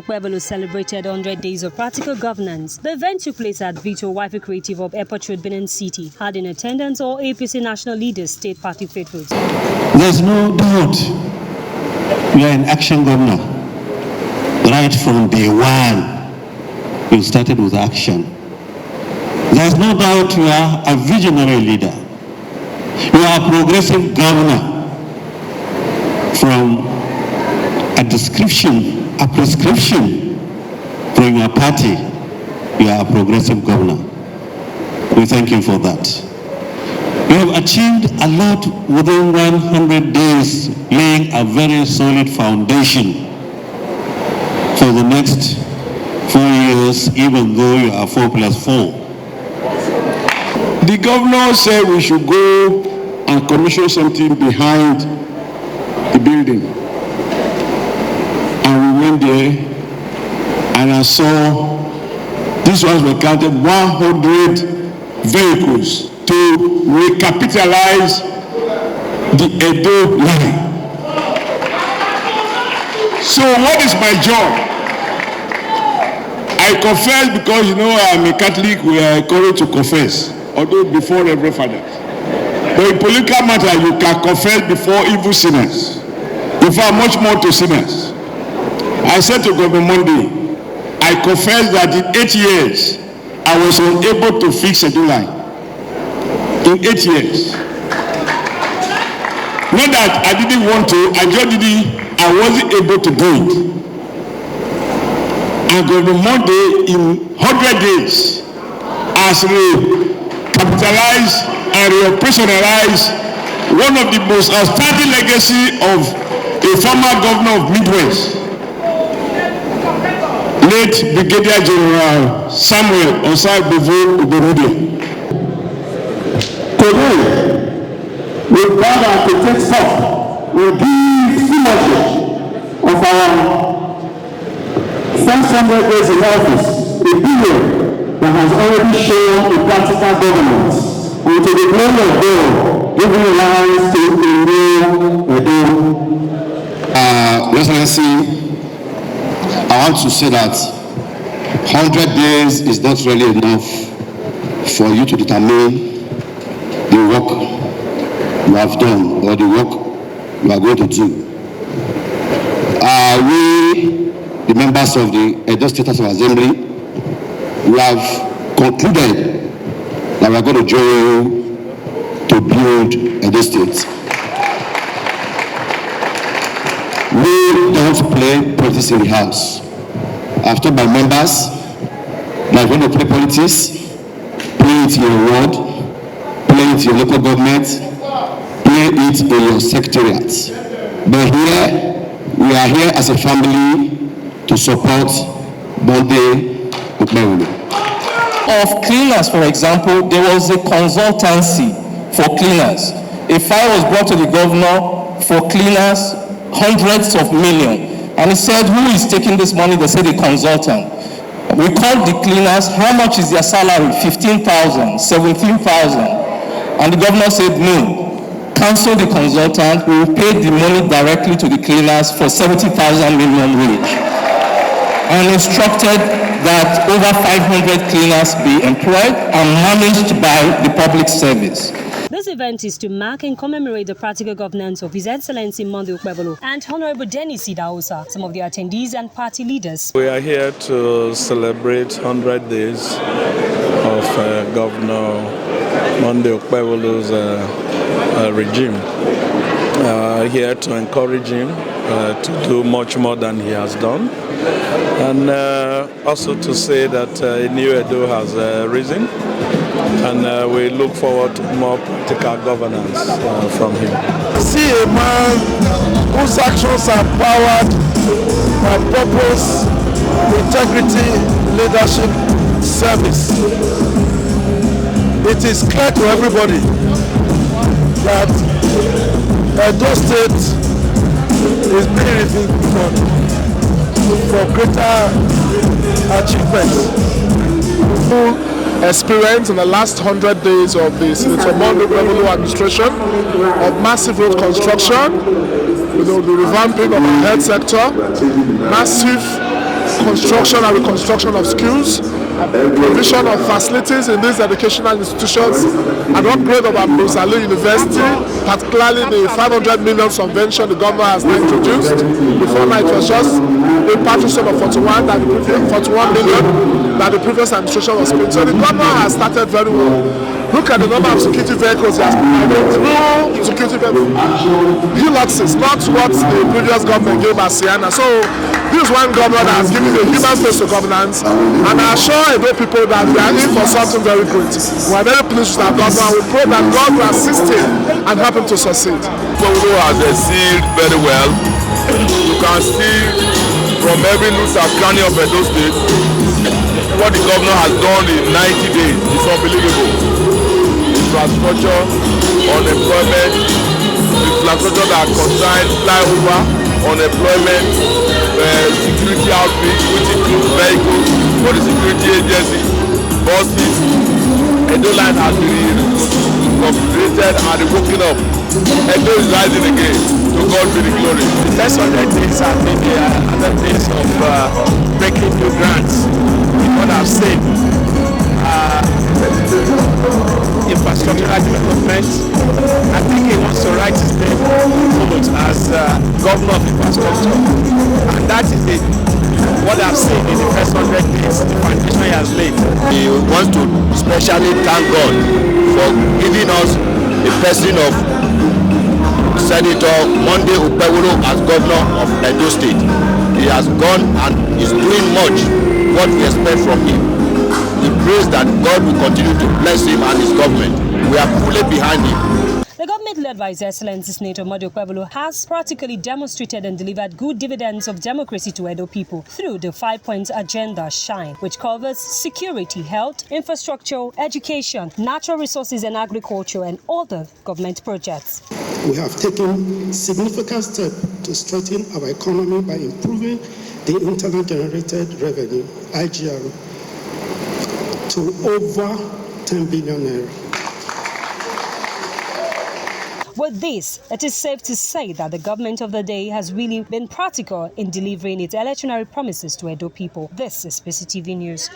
Okpebholo celebrated 100 days of practical governance. The event took place at Vito Wifi Creative of Airport Road, Benin City. Had in attendance all APC national leaders, state party faithfuls. There's no doubt we are an action governor. Right from day one, we started with action. There's no doubt we are a visionary leader. We are a progressive governor. From a prescription from your party, you are a progressive governor. We thank you for that. You have achieved a lot within 100 days, laying a very solid foundation for the next 4 years, even though you are 4+4. The governor said we should go and commission something behind the building. And we went there and I saw these ones were counted 100 vehicles to recapitalize the Edo line. So what is my job? I confess because I'm a Catholic, we are encouraged to confess, although before Reverend Father. But in political matter, you can confess before evil sinners. In fact, much more to sinners. I said to Governor Monday, I confess that in 8 years, I was unable to fix a new line. In 8 years. Not that I didn't want to, I wasn't able to do it. And Governor Monday, in 100 days, has recapitalized and reoperationalized one of the most outstanding legacy of a former governor of Midwest, late Brigadier General Samuel Okpebholo. Today, we gather to take stock, we give stewardship of our first 100 days in office, a period that has already shown a practical governance. And to the glory of God, giving rise to a new Edo. Excellency, I want to say that 100 days is not really enough for you to determine the work you have done or the work you are going to do. We, the members of the Edo State House of Assembly, we have concluded that we are going to join you to build Edo State. We don't play politics in the house. I've told my members that we're going to play politics, play it in your ward, play it in your local government, play it in your secretariat. But here, we are here as a family to support Monday Okpebholo. Of cleaners, for example, there was a consultancy for cleaners. A file was brought to the governor for cleaners, hundreds of millions. And he said, who is taking this money? They said, the consultant. We called the cleaners, how much is their salary? 15,000, 17,000. And the governor said, no. Cancel the consultant, we will pay the money directly to the cleaners for 70,000 minimum wage. And instructed that over 500 cleaners be employed and managed by the public service. This event is to mark and commemorate the practical governance of His Excellency Monday Okpebholo and Honorable Dennis Idahosa, some of the attendees and party leaders. We are here to celebrate 100 days of Governor Monday Okpebholo's regime. Here to encourage him to do much more than he has done. And also to say that a new Edo has risen, and we look forward to more practical governance from him. See a man whose actions are powered by purpose, integrity, leadership, service. It is clear to everybody that Edo State is being reviewed for greater achievements. Experience in the last 100 days of the Senator Monday Okpebholo administration of massive road construction, the revamping of the health sector, massive construction and reconstruction of schools, provision of facilities in these educational institutions, and upgrade of Okpebholo University, particularly the 500 million subvention the government has now introduced. Before now it was just a patronage sum of 41 million that the previous administration was paying. So the government has started very well. Look at the number of security vehicles he has provided. Through security huluxes, not what the previous government gave as Sienna. So this is one government that has given a human face to governance, and I assure Edo people that we are in for something very great. We are very pleased with our government. We pray that God will assist him and help him to succeed. Okpebholo has sealed very well. You can see from every nook and cranny of Edo State what the governor has done in 90 days. It's unbelievable. Infrastructure, unemployment, infrastructure that concerns flyover, unemployment, security outreach, which includes vehicles for the security agency, buses. Edo line has been completed and woken up. Edo is rising again. To God be the glory. The first 100 days have been the days of breaking new grants. What I've seen, infrastructural development. I think he wants to write his name as governor of infrastructure, and that is what I've seen in the first 100 days. The foundation he has laid. We want to especially thank God for giving us the person of Senator Monday Okpebholo as governor of Edo State. He has gone and is doing much what we expect from him. We pray that God will continue to bless him and his government. We are fully behind him. The government led by His Excellency Senator Monday Okpebholo has practically demonstrated and delivered good dividends of democracy to Edo people through the 5-point agenda SHINE, which covers security, health, infrastructure, education, natural resources and agriculture, and other government projects. We have taken significant steps to strengthen our economy by improving the internal generated revenue, IGR, to over 10 billion naira. With this, it is safe to say that the government of the day has really been practical in delivering its electionary promises to Edo people. This is PCTV News.